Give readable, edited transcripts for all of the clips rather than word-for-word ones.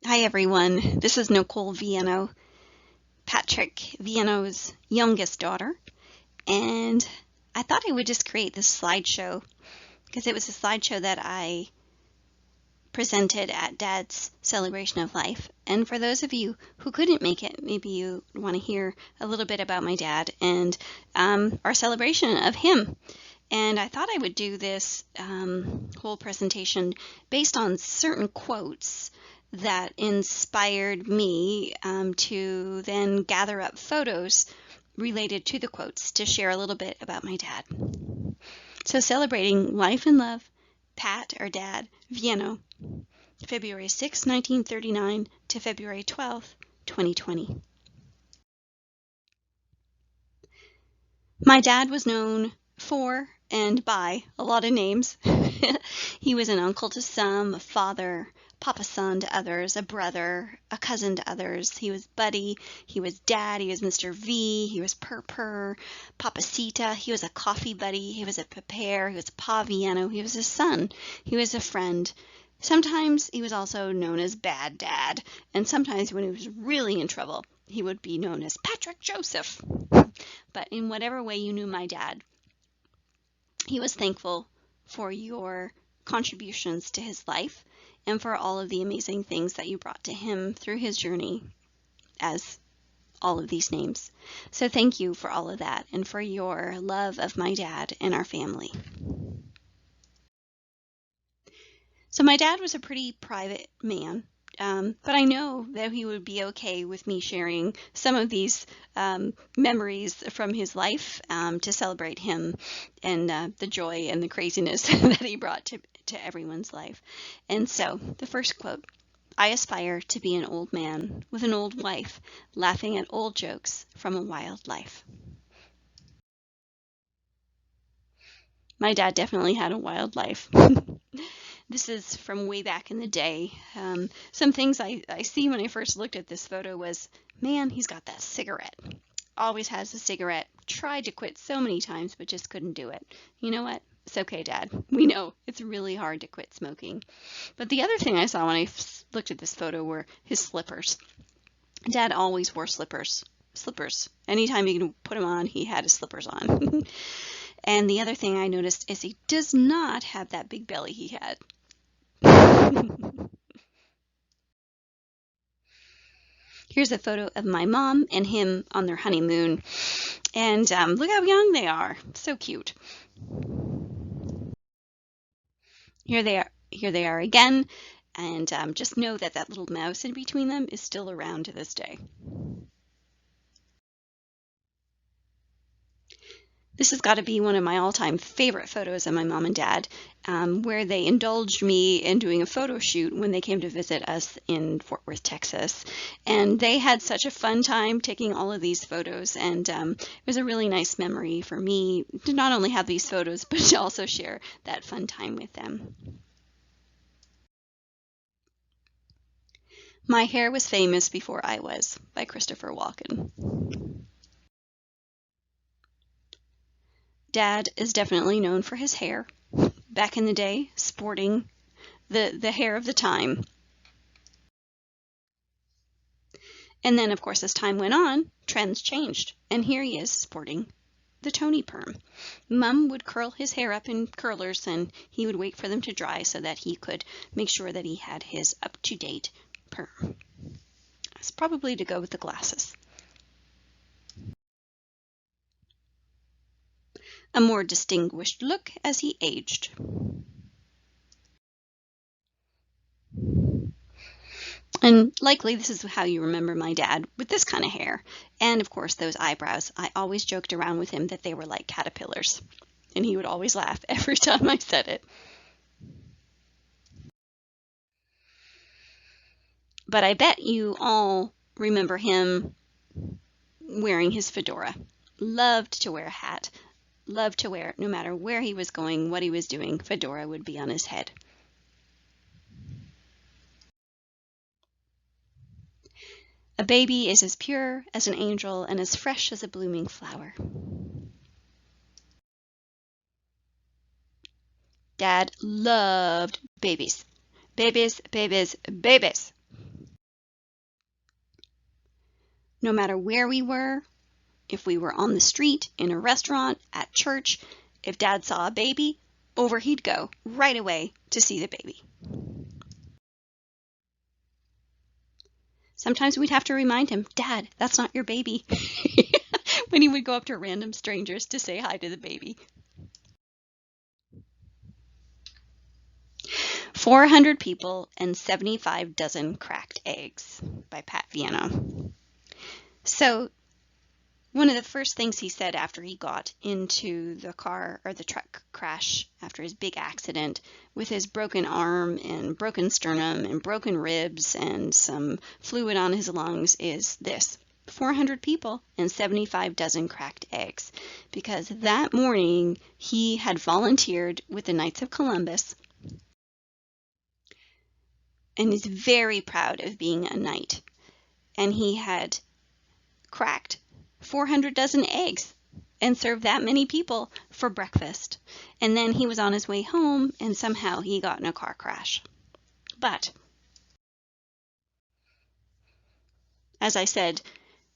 Hi everyone, this is Nicole Vienneau, Patrick Vienneau's youngest daughter, and I thought I would just create this slideshow because it was a slideshow that I presented at Dad's celebration of life. And for those of you who couldn't make it, maybe you want to hear a little bit about my dad and our celebration of him. And I thought I would do this whole presentation based on certain quotes that inspired me to then gather up photos related to the quotes to share a little bit about my dad. So celebrating life and love, Pat, or Dad, Vienneau, February 6, 1939 to February 12, 2020. My dad was known for and by a lot of names. He was an uncle to some, a father, Papa son to others, a brother, a cousin to others. He was Buddy, he was Dad, he was Mr. V, he was Purr, Papacita, he was a coffee buddy, he was a Pepere, he was Pa Vienneau, he was a son, he was a friend. Sometimes he was also known as Bad Dad, and sometimes when he was really in trouble, he would be known as Patrick Joseph. But in whatever way you knew my dad, he was thankful for your contributions to his life and for all of the amazing things that you brought to him through his journey as all of these names. So thank you for all of that and for your love of my dad and our family. So my dad was a pretty private man. But I know that he would be okay with me sharing some of these memories from his life to celebrate him and the joy and the craziness that he brought to everyone's life. And so the first quote, I aspire to be an old man with an old wife, laughing at old jokes from a wild life. My dad definitely had a wild life. This is from way back in the day. Some things I see when I first looked at this photo was, man, he's got that cigarette. Always has a cigarette. Tried to quit so many times, but just couldn't do it. You know what? It's okay, Dad. We know it's really hard to quit smoking. But the other thing I saw when I looked at this photo were his slippers. Dad always wore slippers. Anytime you can put them on, he had his slippers on. And the other thing I noticed is he does not have that big belly he had. Here's a photo of my mom and him on their honeymoon. And look how young they are. So cute. Here they are again. And just know that that little mouse in between them is still around to this day. This has got to be one of my all-time favorite photos of my mom and dad, where they indulged me in doing a photo shoot when they came to visit us in Fort Worth, Texas. And they had such a fun time taking all of these photos, and it was a really nice memory for me to not only have these photos, but to also share that fun time with them. My Hair Was Famous Before I Was, by Christopher Walken. Dad is definitely known for his hair. Back in the day, sporting the hair of the time. And then, of course, as time went on, trends changed. And here he is sporting the Tony perm. Mom would curl his hair up in curlers and he would wait for them to dry so that he could make sure that he had his up-to-date perm. It's probably to go with the glasses. A more distinguished look as he aged. And likely this is how you remember my dad, with this kind of hair. And of course those eyebrows. I always joked around with him that they were like caterpillars. And he would always laugh every time I said it. But I bet you all remember him wearing his fedora. Loved to wear a hat. Loved to wear it no matter where he was going, what he was doing. Fedora would be on his head. A baby is as pure as an angel and as fresh as a blooming flower. Dad loved babies. Babies, babies, babies. No matter where we were, if we were on the street, in a restaurant, at church, if Dad saw a baby, over he'd go right away to see the baby. Sometimes we'd have to remind him, Dad, that's not your baby, when he would go up to random strangers to say hi to the baby. 400 People and 75 Dozen Cracked Eggs by Pat Vienneau. So one of the first things he said after he got into the car or the truck crash after his big accident with his broken arm and broken sternum and broken ribs and some fluid on his lungs is this: 400 people and 75 dozen cracked eggs. Because that morning he had volunteered with the Knights of Columbus and is very proud of being a knight. And he had cracked 400 dozen eggs and served that many people for breakfast. And then he was on his way home and somehow he got in a car crash. But as I said,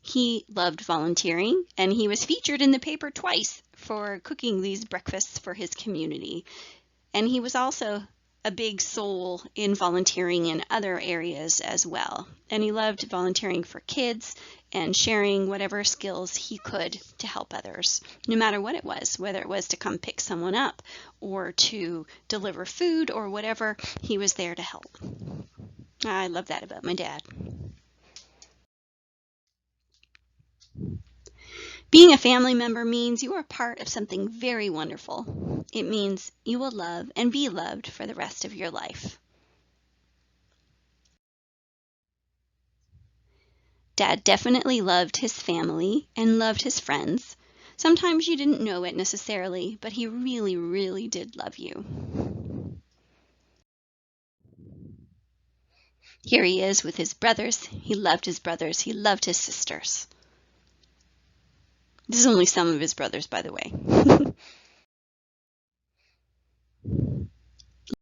he loved volunteering and he was featured in the paper twice for cooking these breakfasts for his community. And he was also a big soul in volunteering in other areas as well. And he loved volunteering for kids and sharing whatever skills he could to help others, no matter what it was, whether it was to come pick someone up or to deliver food or whatever, he was there to help. I love that about my dad. Being a family member means you are part of something very wonderful. It means you will love and be loved for the rest of your life. Dad definitely loved his family and loved his friends. Sometimes you didn't know it necessarily, but he really, really did love you. Here he is with his brothers. He loved his brothers. He loved his sisters. This is only some of his brothers, by the way.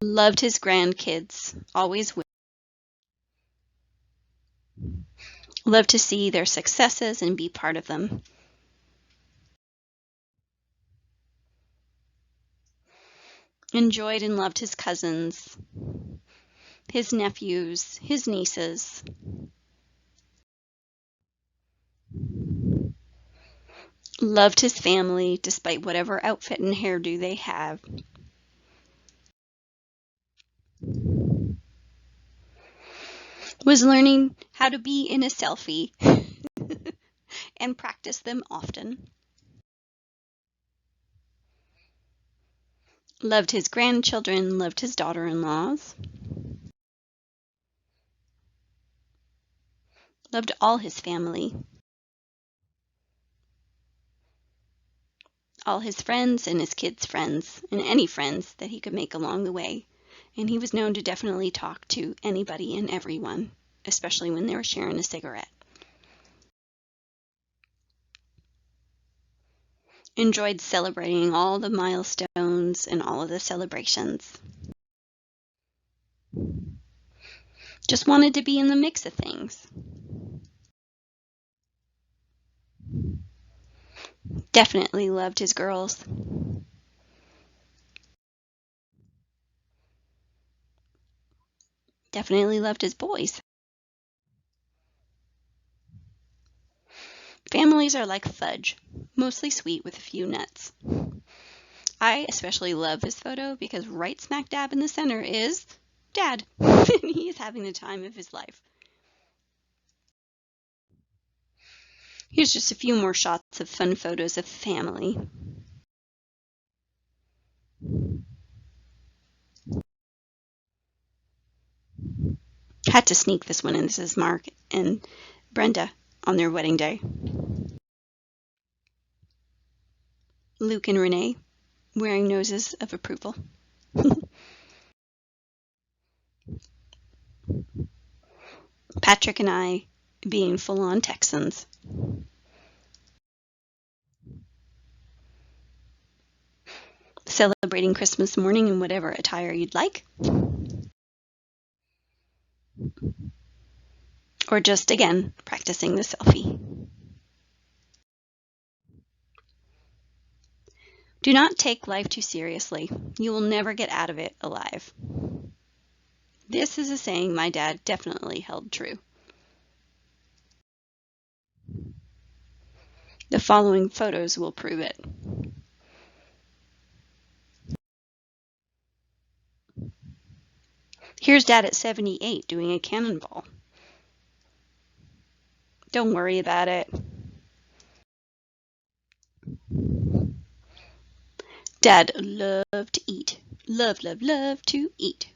Loved his grandkids, always with. Loved to see their successes and be part of them. Enjoyed and loved his cousins, his nephews, his nieces. Loved his family despite whatever outfit and hairdo they have. Was learning how to be in a selfie and practice them often. Loved his grandchildren, loved his daughter-in-laws. Loved all his family. All his friends and his kids' friends, and any friends that he could make along the way. And he was known to definitely talk to anybody and everyone, especially when they were sharing a cigarette. Enjoyed celebrating all the milestones and all of the celebrations. Just wanted to be in the mix of things. Definitely loved his girls. Definitely loved his boys. Families are like fudge, mostly sweet with a few nuts. I especially love this photo because right smack dab in the center is Dad. He is having the time of his life. Here's just a few more shots of fun photos of family. Had to sneak this one in. This is Mark and Brenda on their wedding day. Luke and Renee wearing noses of approval. Patrick and I being full-on Texans. Celebrating Christmas morning in whatever attire you'd like. Or just, again, practicing the selfie. Do not take life too seriously. You will never get out of it alive. This is a saying my dad definitely held true. The following photos will prove it. Here's Dad at 78 doing a cannonball. Don't worry about it. Dad loved to eat. Love to eat.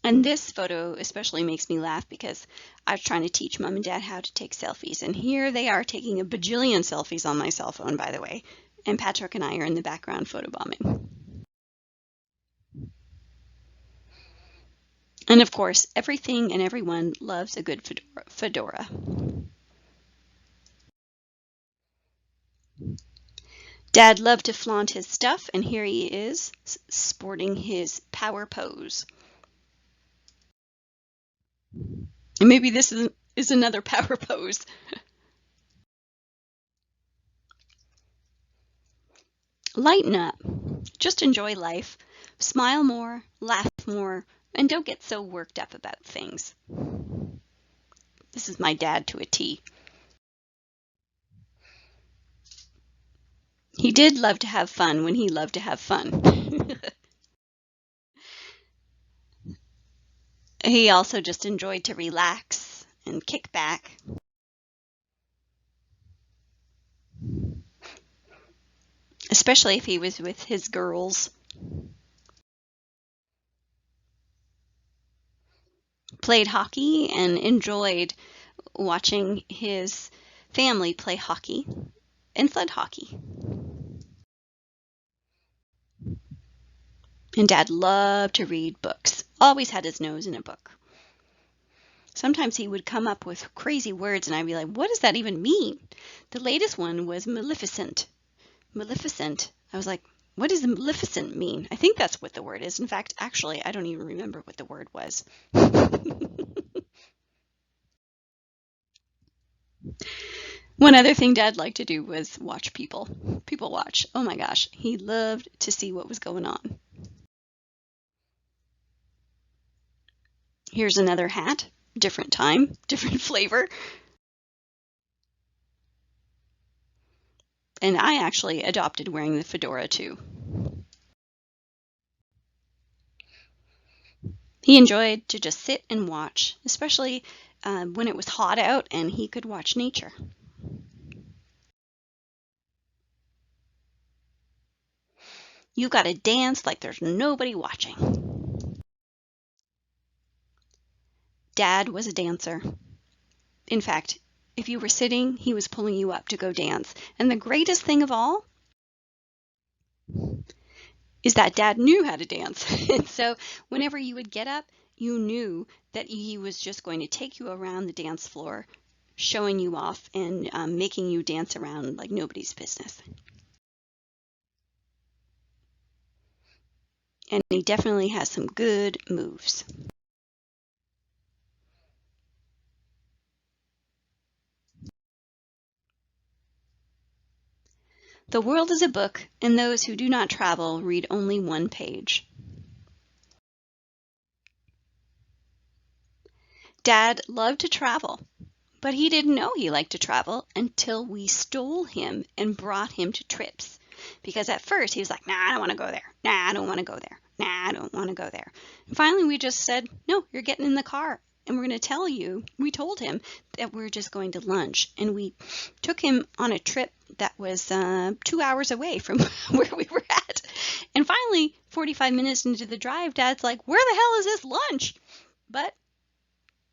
And this photo especially makes me laugh because I was trying to teach Mom and Dad how to take selfies. And here they are taking a bajillion selfies on my cell phone, by the way. And Patrick and I are in the background photobombing. And of course, everything and everyone loves a good fedora. Dad loved to flaunt his stuff, and here he is, sporting his power pose. And maybe this is another power pose. Lighten up. Just enjoy life. Smile more, laugh more, and don't get so worked up about things. This is my dad to a T. He did love to have fun when he loved to have fun. He also just enjoyed to relax and kick back. Especially if he was with his girls. Played hockey and enjoyed watching his family play hockey and sled hockey. And Dad loved to read books, always had his nose in a book. Sometimes he would come up with crazy words and I'd be like, what does that even mean? The latest one was Maleficent. Maleficent. I was like, what does Maleficent mean? I think that's what the word is. In fact, actually, I don't even remember what the word was. One other thing Dad liked to do was watch people watch. Oh my gosh, he loved to see what was going on. Here's another hat, different time, different flavor. And I actually adopted wearing the fedora too. He enjoyed to just sit and watch, especially when it was hot out and he could watch nature. You've got to dance like there's nobody watching. Dad was a dancer. In fact, if you were sitting, he was pulling you up to go dance. And the greatest thing of all is that Dad knew how to dance. And so whenever you would get up, you knew that he was just going to take you around the dance floor, showing you off and making you dance around like nobody's business. And he definitely has some good moves. The world is a book, and those who do not travel read only one page. Dad loved to travel, but he didn't know he liked to travel until we stole him and brought him to trips. Because at first he was like, nah, I don't want to go there. Nah, I don't want to go there. Nah, I don't want to go there. And finally we just said, no, you're getting in the car. And we're going to tell you, we told him that we're just going to lunch. And we took him on a trip that was 2 hours away from where we were at. And finally, 45 minutes into the drive, Dad's like, where the hell is this lunch? But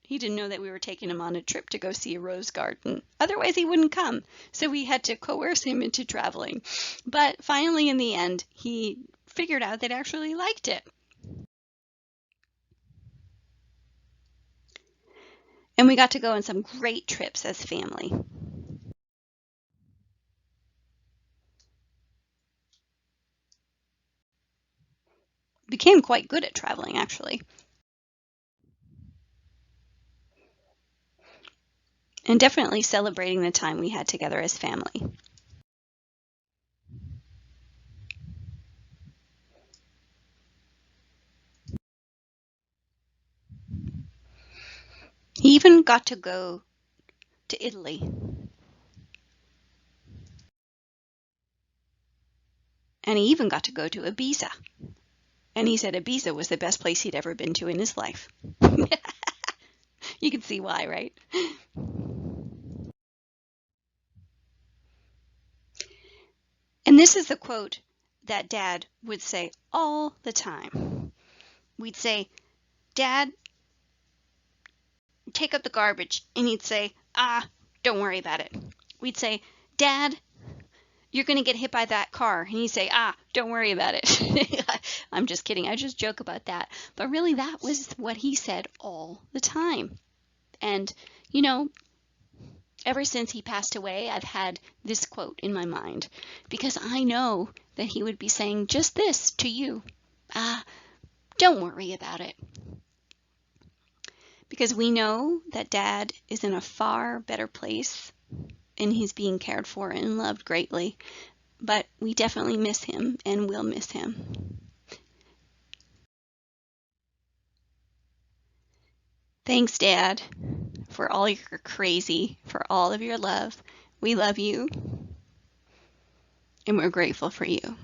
he didn't know that we were taking him on a trip to go see a rose garden. Otherwise, he wouldn't come. So we had to coerce him into traveling. But finally, in the end, he figured out that he actually liked it. And we got to go on some great trips as family. Became quite good at traveling, actually. and definitely celebrating the time we had together as family. He even got to go to Italy. And he even got to go to Ibiza. And he said Ibiza was the best place he'd ever been to in his life. You can see why, right? And this is the quote that Dad would say all the time. We'd say, Dad, take out the garbage. And he'd say, don't worry about it. We'd say, Dad, you're going to get hit by that car. And he'd say, don't worry about it. I'm just kidding. I just joke about that. But really, that was what he said all the time. And, you know, ever since he passed away, I've had this quote in my mind because I know that he would be saying just this to you. Don't worry about it. Because we know that Dad is in a far better place and he's being cared for and loved greatly. But we definitely miss him and will miss him. Thanks, Dad, for all your crazy, for all of your love. We love you, and we're grateful for you.